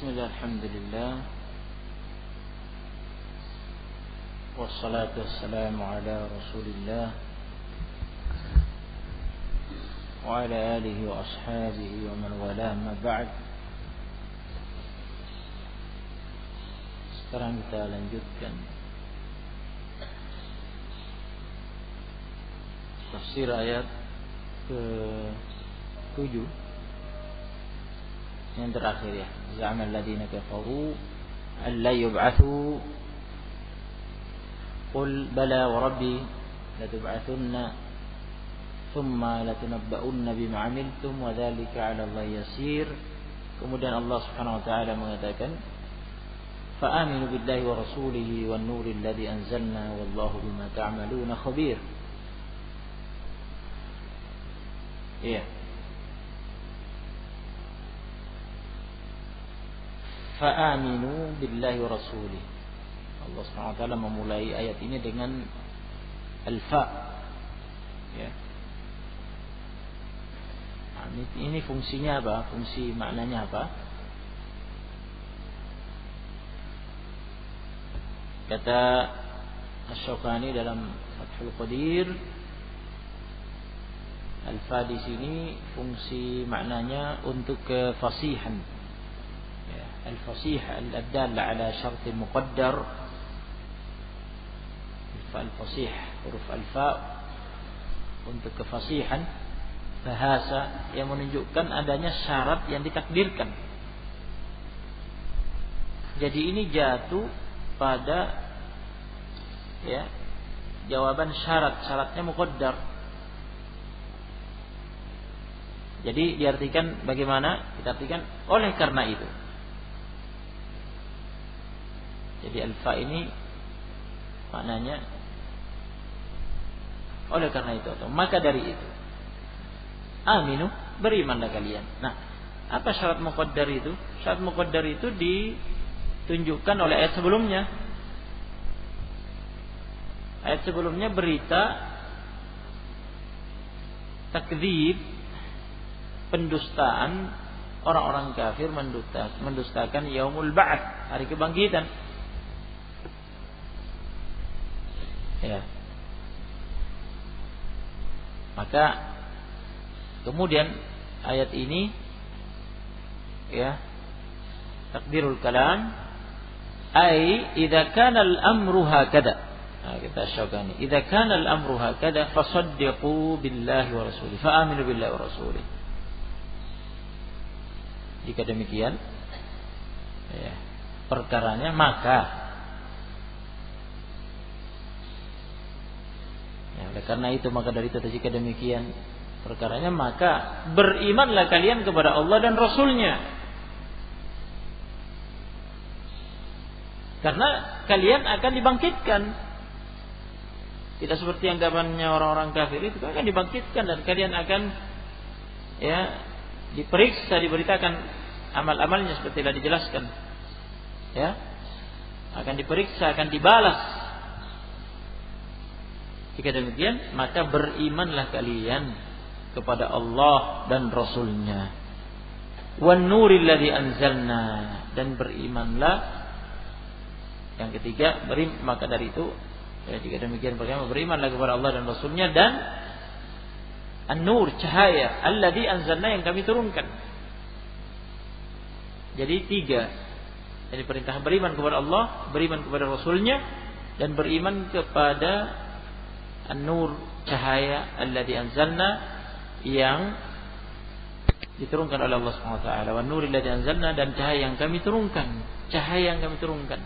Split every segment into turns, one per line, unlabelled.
Bismillah, alhamdulillah, wassalatu wassalamu ala rasulillah wa ala alihi wa ashabihi wa man wala, ma ba'd. Sekarang kita lanjutkan tafsir ayat ke-7 yang terakhir, ya. Za'amal ladina kafaru an la yub'atsu qul bala wa rabbi latub'atsunna thumma latunabba'unna bima 'amiltum wa dzalika 'ala Allah yasir. Kemudian Allah Subhanahu wa taala mengatakan, fa aminu billahi wa rasulihi wan nuril ladzi anzalna wallahu bima ta'maluna khabir. Iya. Fa'aminu billahi wa rasulih. Allah SWT memulai ayat ini dengan al-fa, ya. Nah, ini fungsinya apa? Fungsi maknanya apa? Kata Asy-Syaukani dalam Fathul Qadir, al-fa di sini fungsi maknanya untuk kefasihan. الفصيح الدالة على شرط مقدر. الفصيح huruf alfa untuk kefasihan bahasa yang menunjukkan adanya syarat yang ditakdirkan. Jadi ini jatuh pada, ya, jawaban syaratnya muqaddar. Jadi diartikan bagaimana? Kita artikan oleh karena itu. Jadi alfa ini maknanya oleh karena itu, atau maka dari itu. Aminu, berimanlah kalian. Nah, apa syarat muqaddar itu? Syarat muqaddar itu ditunjukkan oleh ayat sebelumnya. Ayat sebelumnya berita takdzib, pendustaan orang-orang kafir, mendustakan yaumul ba'ats, hari kebangkitan. Ya. Maka kemudian ayat ini, ya, takdirul kalam, ai idza kana al-amru hakada. Nah, kita Syaukani, idza kana al-amru hakada fasaddiqu billahi wa rasulih, fa aminu billahi wa rasulih. Jika demikian, ya, perkaranya, maka, karena itu, maka dari itu, jika demikian perkaranya, maka berimanlah kalian kepada Allah dan Rasulnya. Karena kalian akan dibangkitkan. Tidak seperti anggapannya orang-orang kafir, itu akan dibangkitkan dan kalian akan, ya, diperiksa, diberitakan amal-amalnya seperti telah dijelaskan. Ya. Akan diperiksa, akan dibalas. Jika demikian, maka berimanlah kalian kepada Allah dan Rasulnya. Wan nuril ladzi anzalna, dan berimanlah, yang ketiga, maka dari itu, ya, jika demikian, pertama, berimanlah kepada Allah dan Rasulnya, dan an-nur, cahaya, alladzi anzalna, yang kami turunkan. Jadi tiga. Jadi perintah beriman kepada Allah, beriman kepada Rasulnya, dan beriman kepada An-Nur, cahaya, alladzi anzalna, yang diturunkan oleh Allah Subhanahu wa taala. Wan nuril ladzi anzalna, dan cahaya yang kami turunkan, cahaya yang kami turunkan.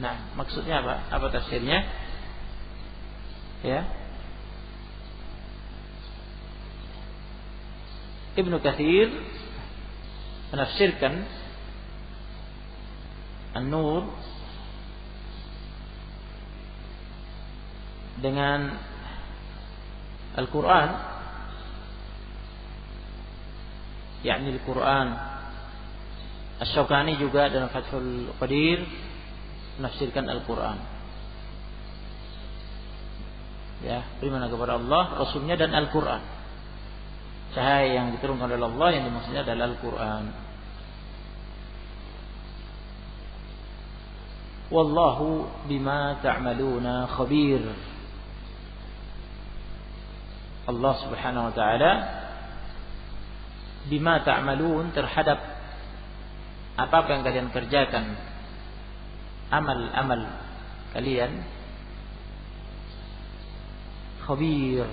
Nah, maksudnya apa? Apa tafsirnya? Ya. Ibnu Katsir menafsirkan An-Nur dengan Al-Quran, yakni Al-Quran. Asy-Syaukani juga dalam Fathul Qadir menafsirkan Al-Quran. Ya, beriman kepada Allah, Rasulnya, dan Al-Quran. Cahaya yang diturunkan oleh Allah, yang dimaksudnya adalah Al-Quran. wallahu bima ta'maluna khabir. Allah Subhanahu wa taala bima ta'malun, terhadap apa yang kalian kerjakan, amal-amal kalian, khabir.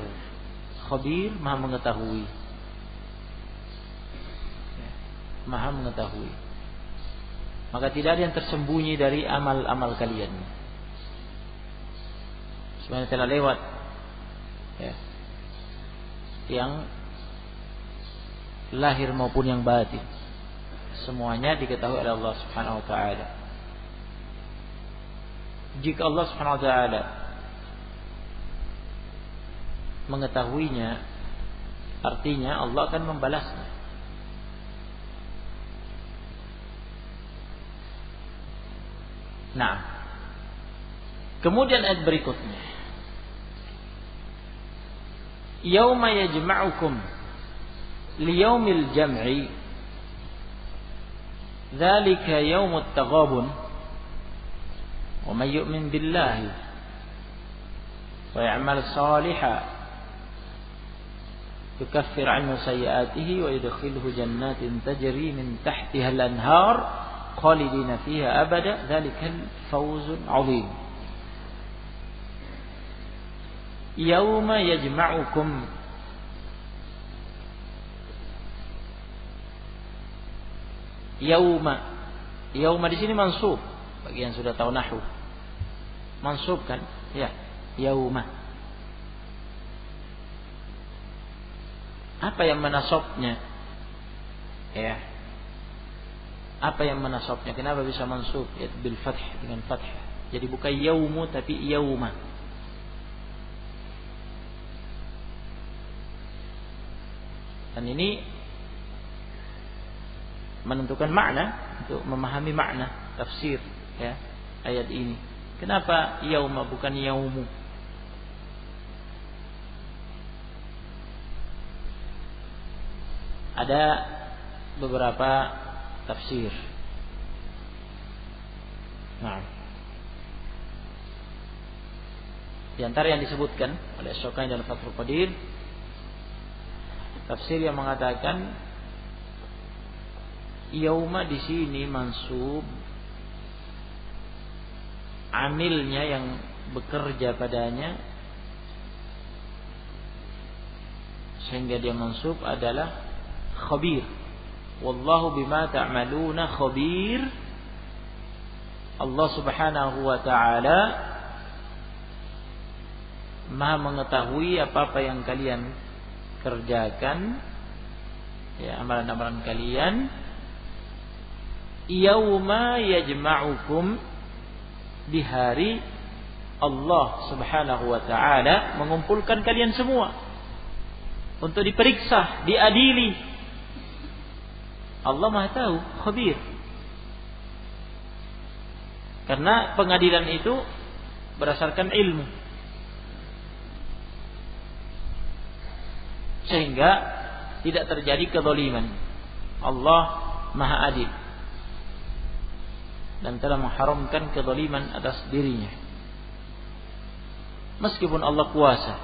Khabir, maha mengetahui. Maha mengetahui. Maka tidak ada yang tersembunyi dari amal-amal kalian. Sebenarnya telah lewat ya, yang lahir maupun yang batin, semuanya diketahui oleh Allah Subhanahu wa taala. Jika Allah Subhanahu wa taala mengetahuinya, artinya Allah akan membalasnya. Nah, kemudian ayat berikutnya, yauma yajma'ukum liyaumil jam'i dzalika yaumut taghabun wa may yu'min billahi wa ya'mal shalihan yukaffir 'anhu sayyi'atihi wa yudkhilhu jannatin tajri min tahtiha al-anhar khalidina fiha abada dzalikal fawzul 'adzim. Yauma yajma'ukum, yauma di sini mansub, bagi yang sudah tahu nahwu. Mansub kan? Ya, yauma. Apa yang menasabnya? Ya. Apa yang menasabnya? Kenapa bisa mansub? Ya, bil fath, dengan fath. Jadi bukan yaumu tapi yauma. Dan ini menentukan makna, untuk memahami makna tafsir ya ayat ini. Kenapa yauma bukan yaumu? Ada beberapa tafsir. Nah, di antara yang disebutkan oleh Syukani dan Fathul Qadir, tafsir yang mengatakan yauma di sini mansub, amilnya yang bekerja padanya sehingga dia mansub adalah khabir. Wallahu bima ta'maluna khabir. Allah Subhanahu wa taala Maha mengetahui apa-apa yang kalian kerjakan, ya, amalan-amalan kalian. Yauma yajma'ukum, di hari Allah Subhanahu wa taala mengumpulkan kalian semua untuk diperiksa, diadili. Allah Maha tahu, khabir. Karena pengadilan itu berdasarkan ilmu, sehingga tidak terjadi kezaliman. Allah Maha adil dan telah mengharamkan kezaliman atas dirinya. Meskipun Allah kuasa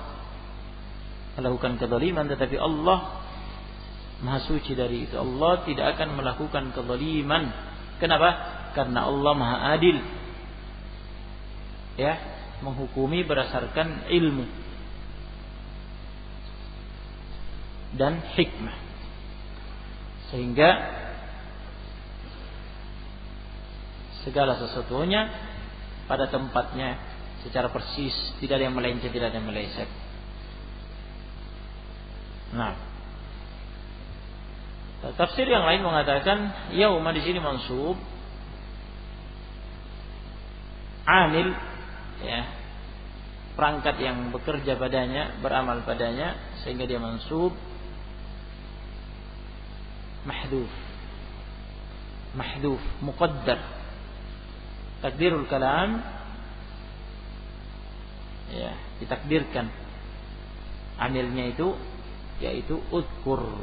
melakukan kezaliman, tetapi Allah Maha suci dari itu. Allah tidak akan melakukan kezaliman. Kenapa? Karena Allah Maha adil. Ya, menghukumi berdasarkan ilmu dan hikmah. Sehingga segala sesuatunya pada tempatnya secara persis, tidak ada yang melenceng, tidak ada yang meleset. Nah, tafsir yang lain mengatakan yauma di sini mansub, amil, ya, perangkat yang bekerja padanya, beramal padanya, sehingga dia mansub, mahdhuf, muqaddar. Takdirul kalam, ya, ditakdirkan amilnya itu yaitu udkur.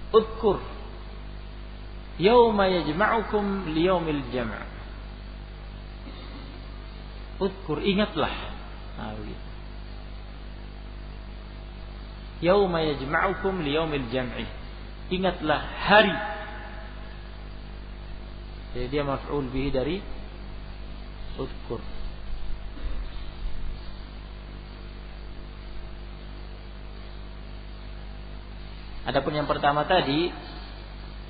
Udkur yauma yajma'ukum liyaumil jam'. Udkur, ingatlah. Nah, begitu. Yauma yajma'ukum liyaumil jam'i. Ingatlah hari. Jadi dia maf'ul bihi dari udkur. Adapun yang pertama tadi,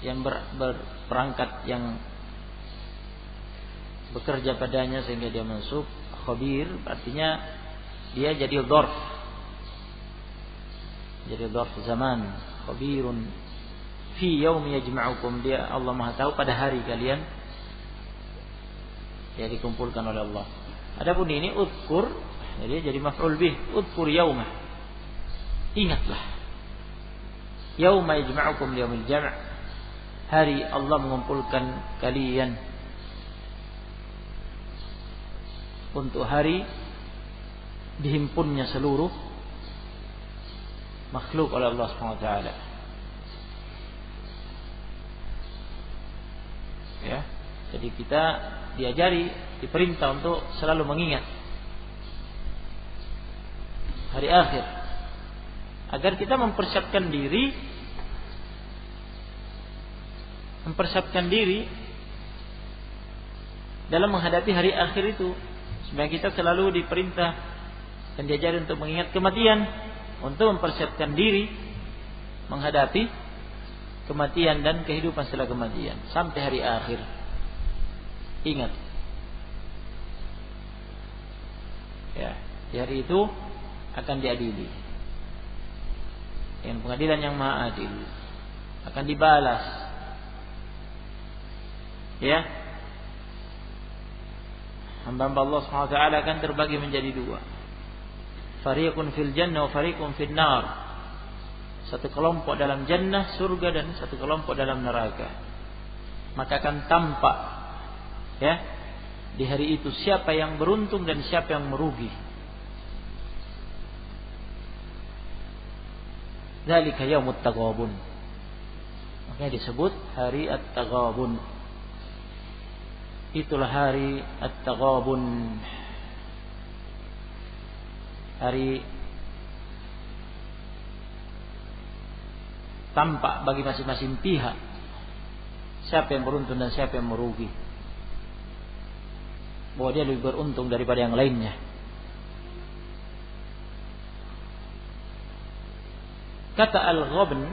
yang berperangkat, yang bekerja padanya sehingga dia mansub, khabir, artinya dia jadi dzarf. Jadi dzarf zaman, khabirun fi yaumi yajma'ukum, dia Allah Maha tahu pada hari kalian ya dikumpulkan oleh Allah. Adapun ini udkur, jadi maf'ul bih, udkur yauma. Ingatlah. Yauma yajma'ukum liyaumil jam'. Hari Allah mengumpulkan kalian untuk hari dihimpunnya seluruh makhluk oleh Allah Subhanahu wa taala. Ya, jadi kita diajari, diperintah untuk selalu mengingat hari akhir agar kita mempersiapkan diri dalam menghadapi hari akhir itu. Supaya kita selalu diperintah dan diajari untuk mengingat kematian, untuk mempersiapkan diri menghadapi kematian dan kehidupan setelah kematian sampai hari akhir. Ingat, ya, di hari itu akan diadili dengan pengadilan yang maha adil, akan dibalas, ya. Hamba-hamba Allah SWT akan terbagi menjadi dua. Fariqun fil jannah wa fariqun fil nar. Satu kelompok dalam jannah, surga, dan satu kelompok dalam neraka. Maka akan tampak, ya, di hari itu siapa yang beruntung dan siapa yang merugi. Dzalika yaumut taghabun. Makanya disebut hari at-taghabun. Itulah hari at-taghabun. Hari tampak bagi masing-masing pihak siapa yang beruntung dan siapa yang merugi. Bahwa dia lebih beruntung daripada yang lainnya. Kata al-ghabn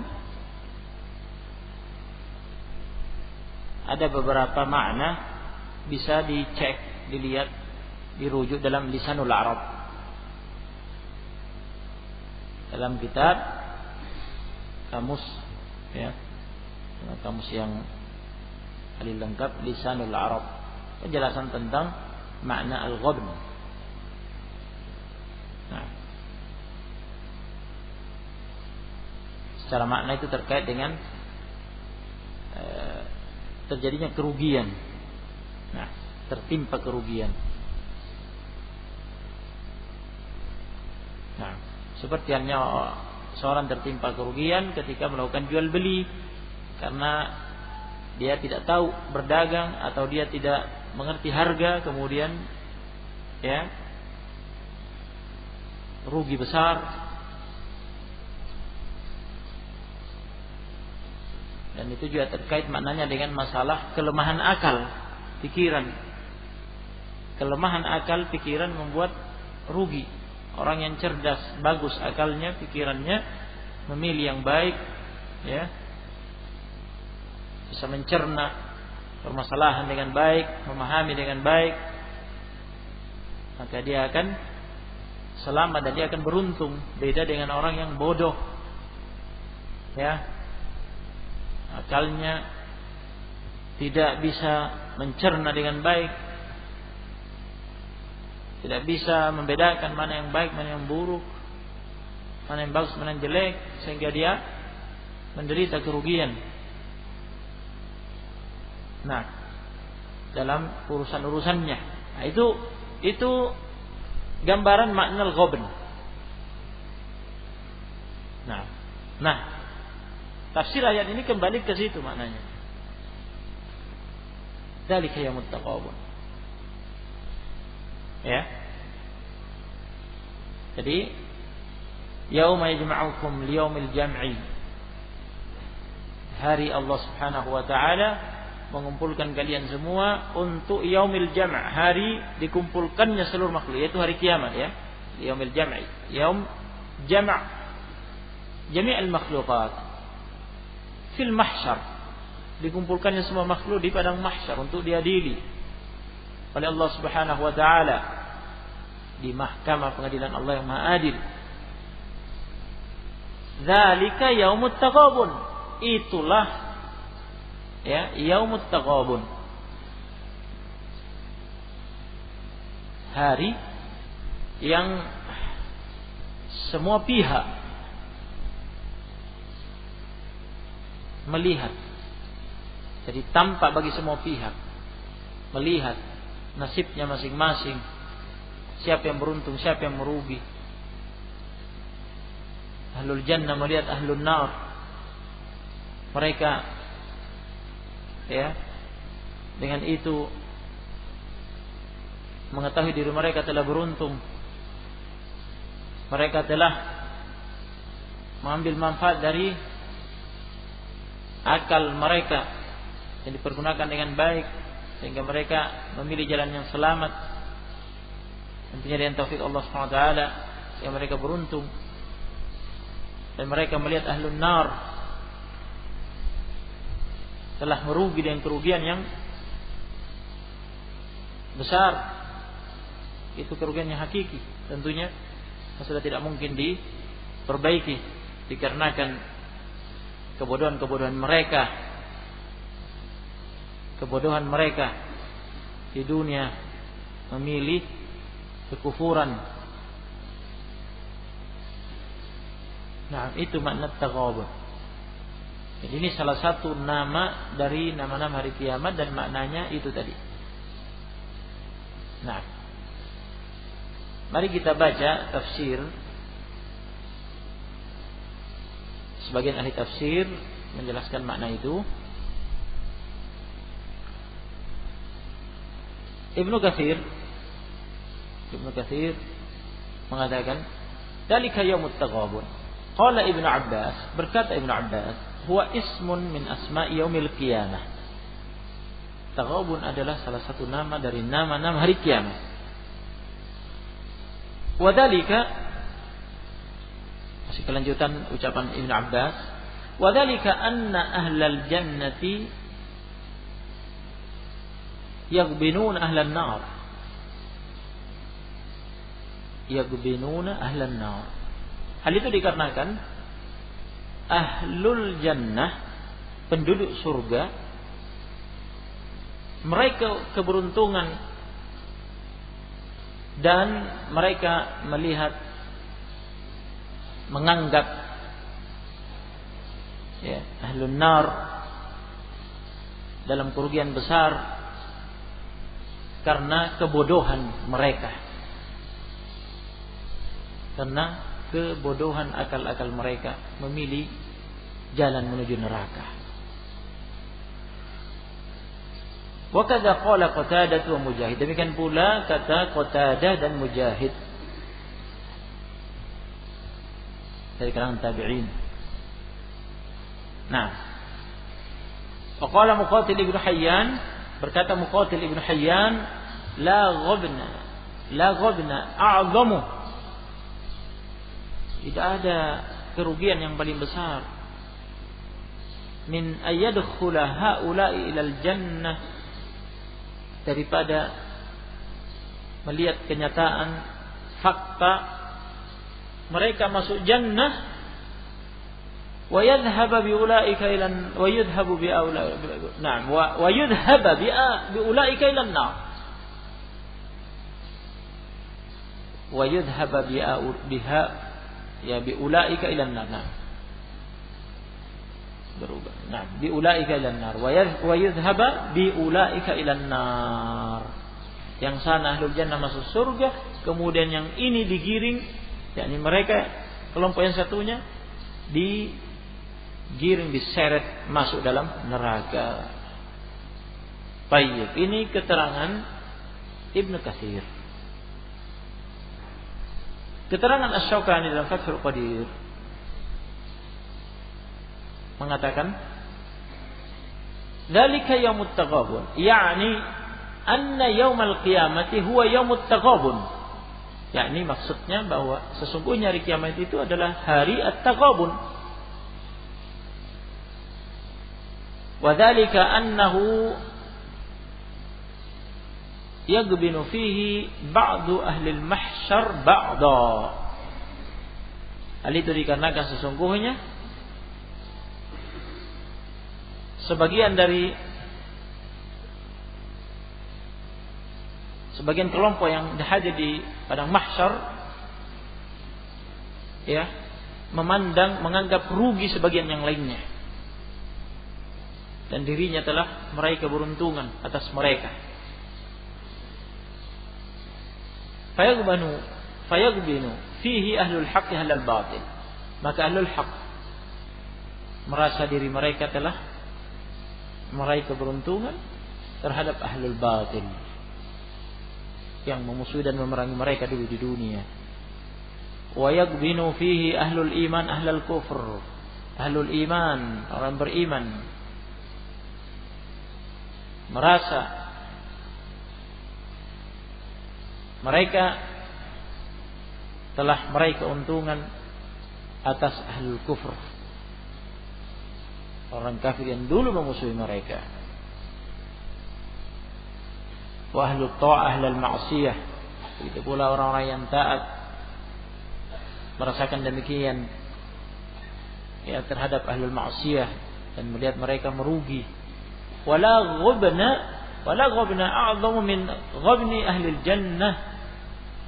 ada beberapa makna, bisa dicek, dilihat, dirujuk dalam Lisanul Arab. Dalam kitab kamus, ya, kamus yang paling lengkap, Lisanul Arab, penjelasan tentang makna al-ghabn. Nah, secara makna itu terkait dengan terjadinya kerugian. Nah, tertimpa kerugian. Nah, seperti halnya seorang tertimpa kerugian ketika melakukan jual beli karena dia tidak tahu berdagang atau dia tidak mengerti harga, kemudian ya rugi besar. Dan itu juga terkait maknanya dengan masalah kelemahan akal pikiran. Kelemahan akal pikiran membuat rugi. Orang yang cerdas, bagus akalnya, pikirannya, memilih yang baik, ya, bisa mencerna permasalahan dengan baik, memahami dengan baik, maka dia akan selamat dan dia akan beruntung. Beda dengan orang yang bodoh, ya, akalnya tidak bisa mencerna dengan baik, tidak bisa membedakan mana yang baik, mana yang buruk, mana yang bagus, mana yang jelek, sehingga dia menderita kerugian. Nah, dalam urusan-urusannya. Nah, itu gambaran makna al-ghabn. Nah, Tafsir ayat ini kembali ke situ maknanya. Dzalika yaumut taghabun. Ya. Jadi yauma yajma'ukum liyaumil jam'i. Hari Allah Subhanahu wa taala mengumpulkan kalian semua untuk yaumil jam', hari dikumpulkannya seluruh makhluk, yaitu hari kiamat ya. Yaumil jam'i, yaum jam' jami'al makhluqat fil mahsyar. Dikumpulkannya semua makhluk di padang mahsyar untuk diadili oleh Allah Subhanahu wa taala di mahkamah pengadilan Allah yang Maha Adil. Dzalika yaumut taghabun. Itulah ya yaumut taghabun. Hari yang semua pihak melihat. Jadi tampak bagi semua pihak melihat nasibnya masing-masing. Siapa yang beruntung, siapa yang merugi. Ahlul jannah melihat ahlun nar. Mereka ya dengan itu mengetahui diri mereka telah beruntung. Mereka telah mengambil manfaat dari akal mereka yang dipergunakan dengan baik sehingga mereka memilih jalan yang selamat. Tentunya dengan taufik Allah SWT yang mereka beruntung. Dan mereka melihat ahlun nar telah merugi dengan kerugian yang besar. Itu kerugian yang hakiki tentunya, sudah tidak mungkin diperbaiki dikarenakan kebodohan-kebodohan mereka, kebodohan mereka di dunia memilih kekufuran. Nah, itu makna taghabun. Jadi ini salah satu nama dari nama-nama hari kiamat dan maknanya itu tadi. Nah, mari kita baca tafsir. Sebagian ahli tafsir menjelaskan makna itu. Ibnu Katsir mengatakan, "Dzalika yaumut taghabun." Qala Ibnu Abbas, berkata Ibnu Abbas, "Huwa ismun min asma'i yaumil qiyamah." Taghabun adalah salah satu nama dari nama-nama hari kiamat. Wa dzalika, masih kelanjutan ucapan Ibnu Abbas, "Wa dzalika anna ahlal jannati yaghbinuna ahlan nar." Yaghbinuna ahlan nar. Hal itu dikarenakan ahlul jannah, penduduk surga, mereka keberuntungan dan mereka melihat, menganggap ya, ahlun nar dalam kerugian besar karena kebodohan mereka, karena kebodohan akal-akal mereka memilih jalan menuju neraka. Wa kadza qala Qatadah wa Mujahid. Demikian pula kata Qatadah dan Mujahid dari kalangan tabi'in. Nah, wa qala Muqatil ibn Hayyan, berkata Muqatil ibn Hayyan, la ghabna a'zamu. Tidak ada kerugian yang paling besar min ayyadkhula haula'i ilal jannah, daripada melihat kenyataan fakta mereka masuk jannah wa yadhhaba bi ulaika ilan wa yudhabu bi aula na'am wa yudhaba bi ulaika ilan nar wa yudhaba biha ya bi ulaika ilan nar. Nah, berubah. Nah, bi ulaika ilan nar wa yudhaba bi ulaika ilan nar. Yang sana ahlul jannah masuk surga, kemudian yang ini digiring, yakni mereka kelompok yang satunya digiring, diseret masuk dalam neraka. Baik, ini keterangan Ibnu Katsir. Keterangan Asy-Syaukani dalam Fathul Qadir mengatakan, "Dzalika yaumut taghabun," yakni anna yaumal qiyamati huwa yaumut taghabun. Yakni maksudnya bahwa sesungguhnya hari kiamat itu adalah hari at-taghabun. Wa dzalika annahu yagbinu fihi ba'du ahli al-mahsyar ba'da. Hal itu dikarenakan sesungguhnya sebagian kelompok yang hadir di padang mahsyar ya, menganggap rugi sebagian yang lainnya, dan dirinya telah meraih keberuntungan atas mereka. Fayagbinu fihi ahlul haqq ahlul batil. Maka ahlul haqq merasa diri mereka telah meraih keberuntungan terhadap ahlul batil yang memusuhi dan memerangi mereka dulu di dunia. Wa yagbinu fihi ahlul iman ahlul kufur. Ahlul iman, orang beriman, merasa mereka telah meraih keuntungan atas ahlul kufur, orang kafir yang dulu memusuhi mereka. Wa ahlul ta'ah ahlul ma'siyah, begitu pula orang-orang yang taat merasakan demikian ya terhadap ahlul ma'siyah dan melihat mereka merugi. Wala ghabna a'zamu min ghabni ahlil jannah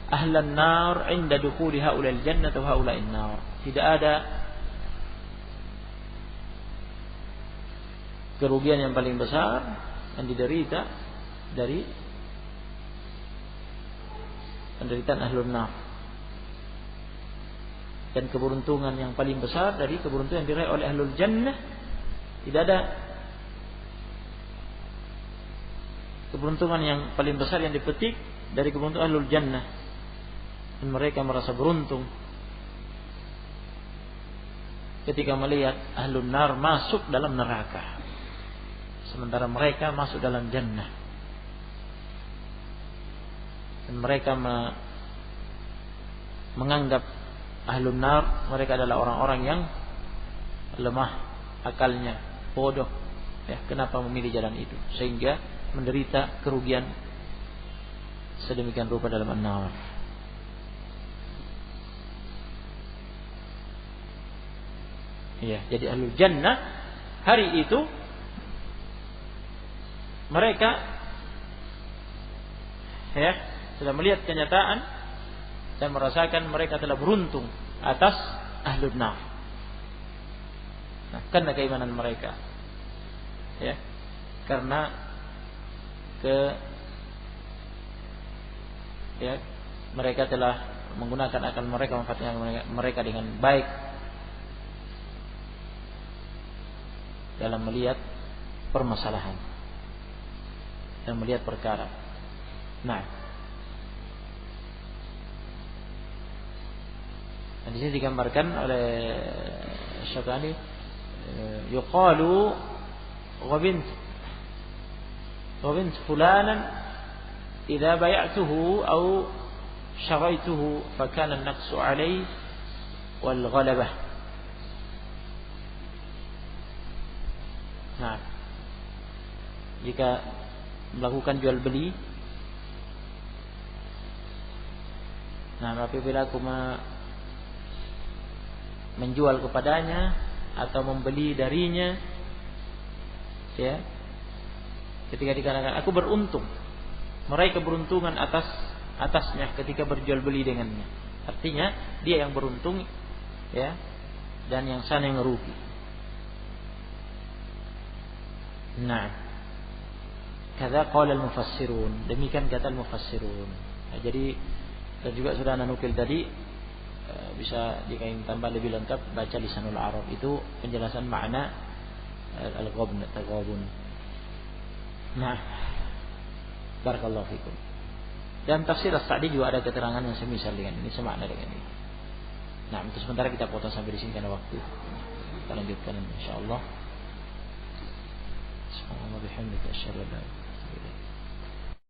ahlan nar inda dukhuli haulal jannah wa haula'in nar. Tidak ada kerugian yang paling besar yang diderita dari penderitaan ahlun nar, dan keberuntungan yang paling besar dari keberuntungan yang diraih oleh ahlul jannah. Tidak ada keberuntungan yang paling besar yang dipetik dari keberuntungan ahlul jannah, dan mereka merasa beruntung ketika melihat ahlun nar masuk dalam neraka, sementara mereka masuk dalam jannah. Dan mereka menganggap ahlun nar mereka adalah orang-orang yang lemah akalnya, bodoh ya, kenapa memilih jalan itu sehingga menderita kerugian sedemikian rupa dalam an-nar. Ya, jadi ahlul jannah hari itu mereka ya sudah melihat kenyataan dan merasakan mereka telah beruntung atas ahlul nar. Nah, karena keimanan mereka, ya, karena mereka telah menggunakan akal mereka, memanfaatkan mereka dengan baik dalam melihat permasalahan dan melihat perkara. Nah, di sini digambarkan oleh Syaukani, yuqalu wa bint fulanan idza bay'tuhu aw syaraituhu fa kana an-naqsu alayhi wal ghalabah. Nah, jika melakukan jual beli, nah apabila aku menjual kepadanya atau membeli darinya, ya, ketika dikatakan aku beruntung, meraih keberuntungan atasnya ketika berjual beli dengannya, artinya dia yang beruntung, ya, dan yang sana yang rugi. Nah, kata qala al-mufassirun, demikian kata al-mufassirun. Nah, jadi kita juga sudah nukil tadi bisa jika ingin tambah lebih lengkap baca Lisanul Arab, itu penjelasan makna al-ghabn, taghabun. Nah, barakallahu fikum. Dan tafsir As-Sa'di juga ada keterangan yang semisal dengan ini, semakna dengan ini. Nah, untuk sementara kita potong sampai di sini karena waktu. Kita lanjutkan insyaallah. Subhanallah bihamdika asyhadu an la ilaha illa anta